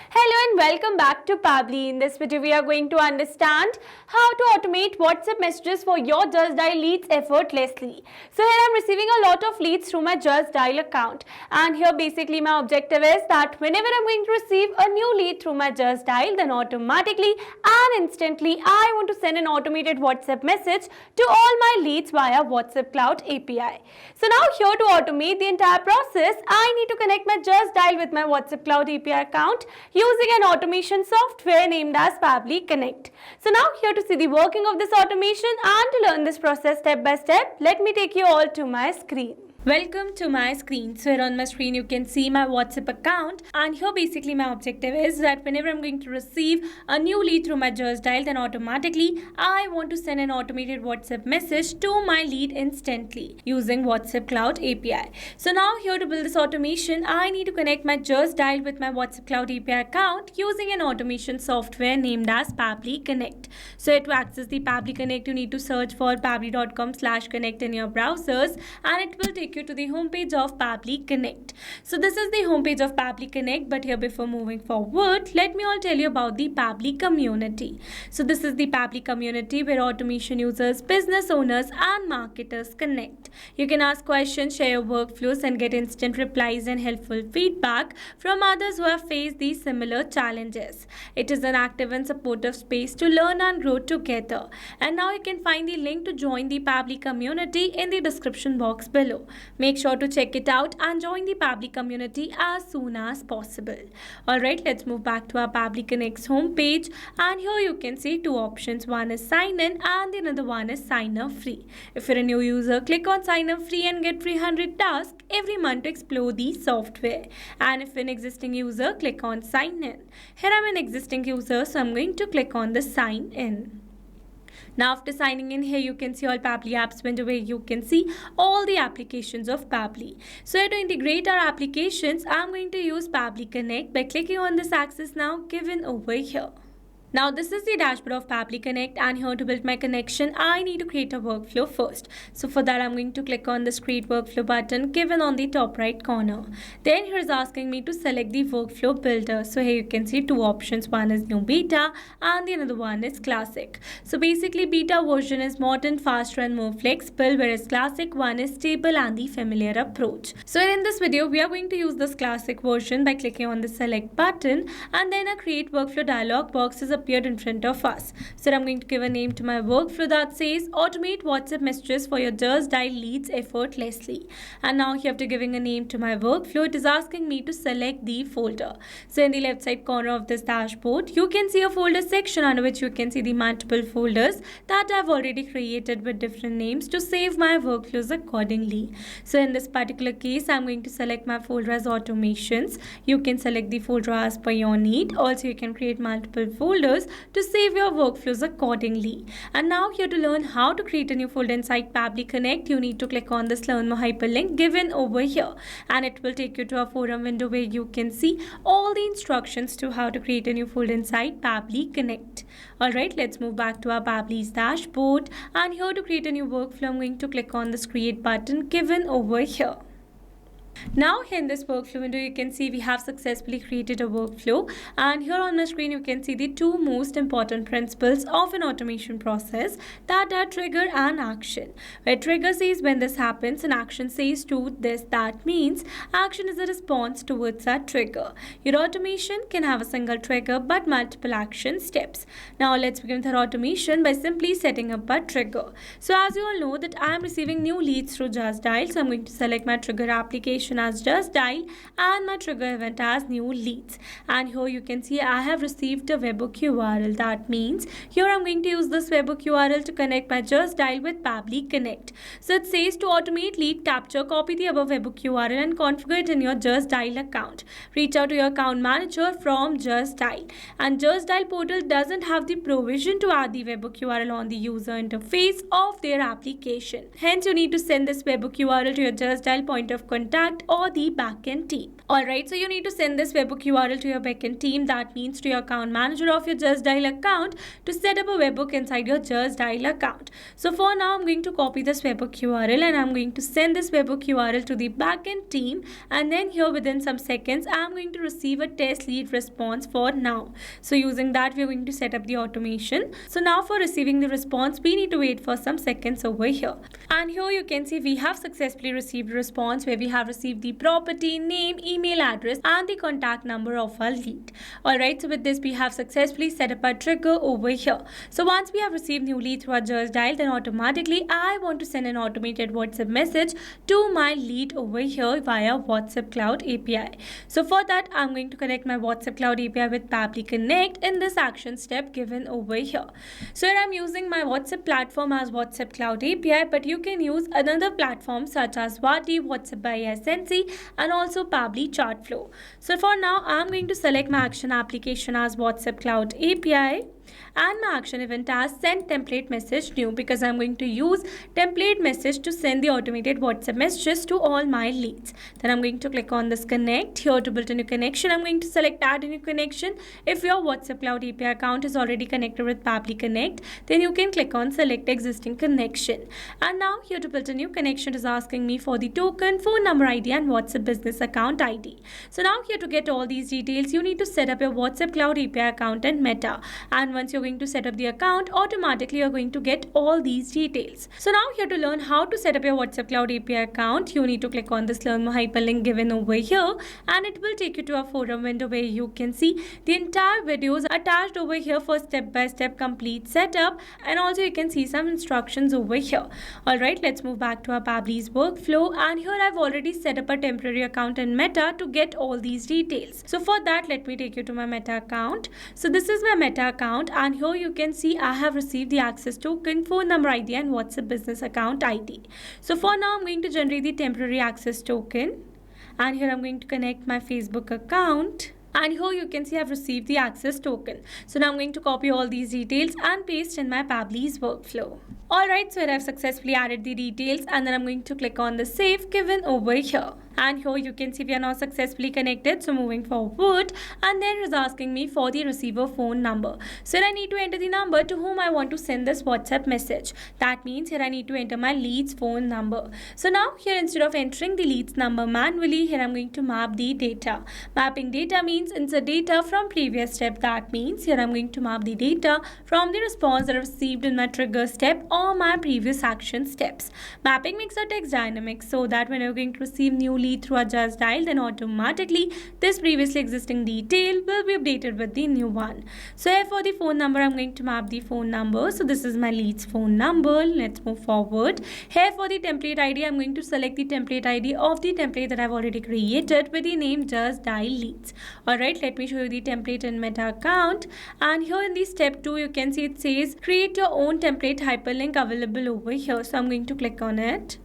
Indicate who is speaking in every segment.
Speaker 1: Hello and welcome back to Pabbly. In this video, we are going to understand how to automate WhatsApp messages for your Justdial leads effortlessly. So here I'm receiving a lot of leads through my Justdial account, and here basically my objective is that whenever I'm going to receive a new lead through my Justdial, then automatically and instantly I want to send an automated WhatsApp message to all my leads via WhatsApp Cloud API. So now here to automate the entire process, I need to connect my Justdial with my WhatsApp Cloud API account using an automation software named as Pabbly Connect. So now here to see the working of this automation and to learn this process step by step, let me take you all to my screen. Welcome to my screen. So here on my screen you can see my WhatsApp account, and here basically my objective is that whenever I'm going to receive a new lead through my Justdial, then automatically I want to send an automated WhatsApp message to my lead instantly using WhatsApp Cloud API. So now here to build this automation, I need to connect my Justdial with my WhatsApp Cloud API account using an automation software named as Pabbly Connect. So to access the Pabbly Connect, you need to search for pabbly.com/connect in your browsers, and it will take you to the homepage of Pabbly Connect. So this is the homepage of Pabbly Connect, but here before moving forward, let me all tell you about the Pabbly community. So this is the Pabbly community where automation users, business owners and marketers connect. You can ask questions, share your workflows and get instant replies and helpful feedback from others who have faced these similar challenges. It is an active and supportive space to learn and grow together. And now you can find the link to join the Pabbly community in the description box below. Make sure to check it out and join the Pabbly community as soon as possible. Alright, let's move back to our Pabbly Connect's homepage, and here you can see two options. One is sign in and the another one is sign up free. If you're a new user, click on sign up free and get 300 tasks every month to explore the software. And if you're an existing user, click on sign in. Here I'm an existing user, so I'm going to click on the sign in. Now after signing in, here you can see all Pabbly apps window where you can see all the applications of Pabbly. So here to integrate our applications, I'm going to use Pabbly Connect by clicking on this axis now given over here. Now this is the dashboard of Pabbly Connect, and here to build my connection, I need to create a workflow first. So for that, I'm going to click on this create workflow button given on the top right corner. Then here is asking me to select the workflow builder. So here you can see two options. One is new beta and the another one is classic. So basically beta version is modern, faster and more flexible, whereas classic one is stable and the familiar approach. So in this video, we are going to use this classic version by clicking on the select button, and then a create workflow dialog box is appeared in front of us. So I'm going to give a name to my workflow that says automate WhatsApp messages for your Justdial leads effortlessly. And now here after giving a name to my workflow, it is asking me to select the folder. So in the left side corner of this dashboard, you can see a folder section under which you can see the multiple folders that I've already created with different names to save my workflows accordingly. So in this particular case, I'm going to select my folder as automations. You can select the folder as per your need. Also, you can create multiple folders to save your workflows accordingly. And now here to learn how to create a new folder inside Pabbly Connect, you need to click on this learn more hyperlink given over here, and it will take you to a forum window where you can see all the instructions to how to create a new folder inside Pabbly Connect. Alright, let's move back to our Pabbly's dashboard, and here to create a new workflow, I'm going to click on this create button given over here. Now here in this workflow window, you can see we have successfully created a workflow, and here on my screen you can see the two most important principles of an automation process, that are trigger and action. Where trigger says when this happens and action says do this, that means action is a response towards that trigger. Your automation can have a single trigger but multiple action steps. Now let's begin with our automation by simply setting up a trigger. So as you all know that I am receiving new leads through Justdial, so I'm going to select my trigger application as Justdial and my trigger event as new leads. And here you can see I have received a webhook URL. That means here I'm going to use this webhook URL to connect my Justdial with Pabbly Connect. So it says to automate lead capture, copy the above webhook URL and configure it in your Justdial account. Reach out to your account manager from Justdial. And Justdial portal doesn't have the provision to add the webhook URL on the user interface of their application. Hence you need to send this webhook URL to your Justdial point of contact contact or the backend team. Alright, so you need to send this webhook URL to your backend team, that means to your account manager of your Justdial account, to set up a webhook inside your Justdial account. So for now, I'm going to copy this webhook URL and I'm going to send this webhook URL to the backend team, and then here within some seconds, I'm going to receive a test lead response for now. So using that, we're going to set up the automation. So now for receiving the response, we need to wait for some seconds over here. And here you can see we have successfully received a response where we have received the property, name, email address and the contact number of our lead. Alright, so with this we have successfully set up a trigger over here. So once we have received new lead through our Justdial, then automatically I want to send an automated WhatsApp message to my lead over here via WhatsApp Cloud API. So for that, I'm going to connect my WhatsApp Cloud API with Pabbly Connect in this action step given over here. So here I'm using my WhatsApp platform as WhatsApp Cloud API, but you can use another platform such as Vati, WhatsApp by SNC and also Pabbly Chartflow. So for now, I'm going to select my action application as WhatsApp Cloud API and my action event as send template message new, because I'm going to use template message to send the automated WhatsApp messages to all my leads. Then I'm going to click on this connect. Here to build a new connection, I'm going to select add a new connection. If your WhatsApp Cloud API account is already connected with Pabbly Connect, then you can click on select existing connection. And now here to build a new connection, is asking me for the token, phone number ID and WhatsApp business account ID. So now here to get all these details, you need to set up your WhatsApp Cloud API account and Meta. And once you're going to set up the account, automatically you're going to get all these details. So now here to learn how to set up your WhatsApp Cloud API account, you need to click on this learn more hyperlink given over here, and it will take you to a forum window where you can see the entire videos attached over here for step-by-step complete setup, and also you can see some instructions over here. Alright, let's move back to our Pabbly's workflow, and here I've already set up a temporary account in Meta to get all these details. So for that, let me take you to my Meta account. So this is my Meta account, and here you can see I have received the access token, phone number ID and WhatsApp business account ID. So for now, I'm going to generate the temporary access token, and here I'm going to connect my Facebook account. And here you can see I've received the access token. So now I'm going to copy all these details and paste in my Pabbly's workflow. Alright, so here I've successfully added the details, and then I'm going to click on the save given over here. And here you can see we are now successfully connected. So moving forward, and then it is asking me for the receiver phone number. So here I need to enter the number to whom I want to send this WhatsApp message. That means here I need to enter my lead's phone number. So now here, instead of entering the lead's number manually, here I'm going to map the data. Mapping data means insert data from previous step. That means here I'm going to map the data from the response that I received in my trigger step or my previous action steps. Mapping makes our text dynamic, so that when you're going to receive new lead through a Justdial, then automatically this previously existing detail will be updated with the new one. So here for the phone number, I'm going to map the phone number. So this is my lead's phone number. Let's move forward. Here for the template ID, I'm going to select the template ID of the template that I've already created with the name Justdial leads. Alright, let me show you the template in Meta account. And here in the step 2, you can see it says create your own template hyperlink available over here. So I'm going to click on it,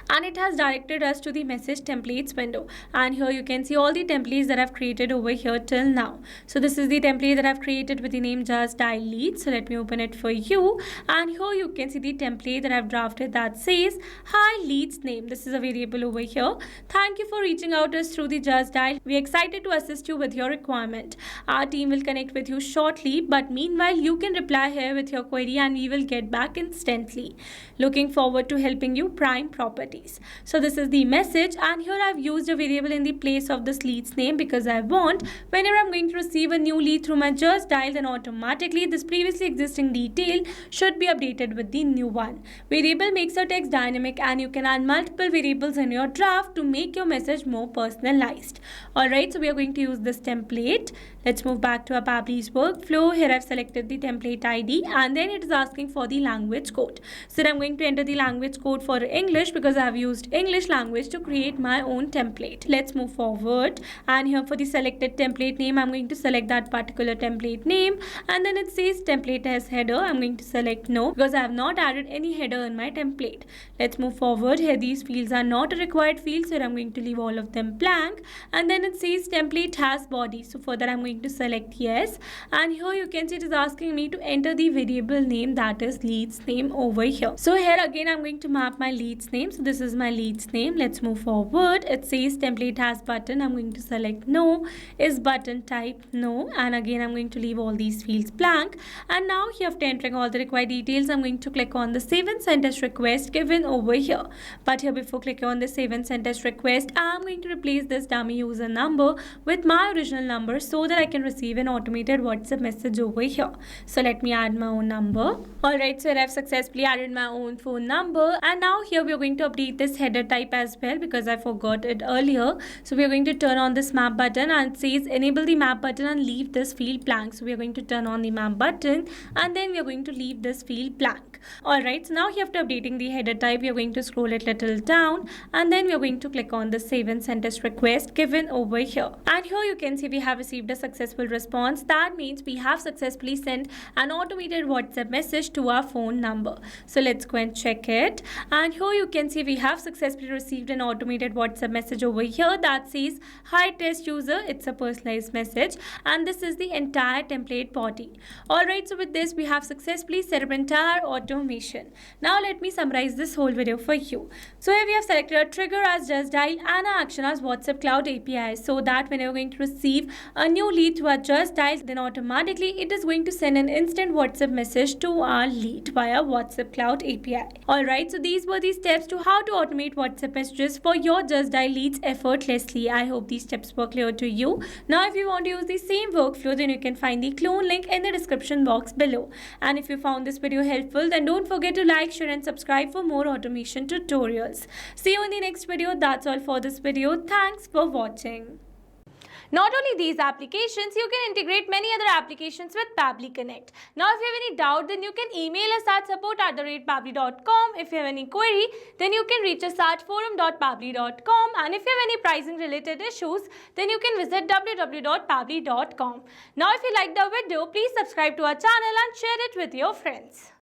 Speaker 1: and it has directed us to the message templates window, and here you can see all the templates that I've created over here till now. So this is the template that I've created with the name Justdial leads. So let me open it for you, and here you can see the template that I've drafted that says hi leads name. This is a variable over here. Thank you for reaching out to us through the Justdial. We're excited to assist you with your requirement. Our team will connect with you shortly, but meanwhile you can reply here with your query and we will get back instantly. Looking forward to helping you prime properties. So this is the message, and here I've used a variable in the place of this lead's name because I want whenever I'm going to receive a new lead through my Justdial, then automatically this previously existing detail should be updated with the new one. Variable makes your text dynamic, and you can add multiple variables in your draft to make your message more personalized. Alright, so we are going to use this template. Let's move back to our Pabbly's workflow. Here I've selected the template ID, and then it is asking for the language code. So I'm going to enter the language code for English because I have used English language to create my own template. Let's move forward, and here for the selected template name, I'm going to select that particular template name, and then it says template as header. I'm going to select no because I have not added any header in my template. Let's move forward. Here these fields are not a required field, so I'm going to leave all of them blank, and then it says template has body. So for that I'm going to select yes, and here you can see it is asking me to enter the variable name, that is lead's name over here. So here again I'm going to map my lead's name. So this is my lead's name. Let's move forward. It says template has button. I'm going to select no. Is button type? No. And again, I'm going to leave all these fields blank. And now here, after entering all the required details, I'm going to click on the save and send test request given over here. But here, before clicking on the save and send test request, I'm going to replace this dummy user number with my original number so that I can receive an automated WhatsApp message over here. So let me add my own number. Alright, so I've successfully added my own phone number, and now here we are going to update this header type as well because I forgot it earlier. So we are going to turn on this map button, and it says enable the map button and leave this field blank. So we are going to turn on the map button and then we are going to leave this field blank. Alright, so now here after updating the header type, we are going to scroll it little down and then we are going to click on the save and send test request given over here. And here you can see we have received a successful response. That means we have successfully sent an automated WhatsApp message to our phone number. So let's go and check it. And here you can see we have successfully received an automated WhatsApp message over here that says hi test user. It's a personalized message and this is the entire template body. Alright, so with this we have successfully set up entire automation. Now let me summarize this whole video for you. So here we have selected a trigger as Justdial and an action as WhatsApp Cloud API, so that when you're going to receive a new lead to our Justdial, then automatically it is going to send an instant WhatsApp message to our lead via WhatsApp Cloud API. Alright, so these were the steps to how to automate WhatsApp messages for your Justdial leads effortlessly. I hope these steps were clear to you. Now if you want to use the same workflow, then you can find the clone link in the description box below. And if you found this video helpful, then don't forget to like, share and subscribe for more automation tutorials. See you in the next video. That's all for this video. Thanks for watching. Not only these applications, you can integrate many other applications with Pabbly Connect. Now, if you have any doubt, then you can email us at support@pabbly.com. If you have any query, then you can reach us at forum.pabbly.com. And if you have any pricing related issues, then you can visit www.pabbly.com. Now, if you liked the video, please subscribe to our channel and share it with your friends.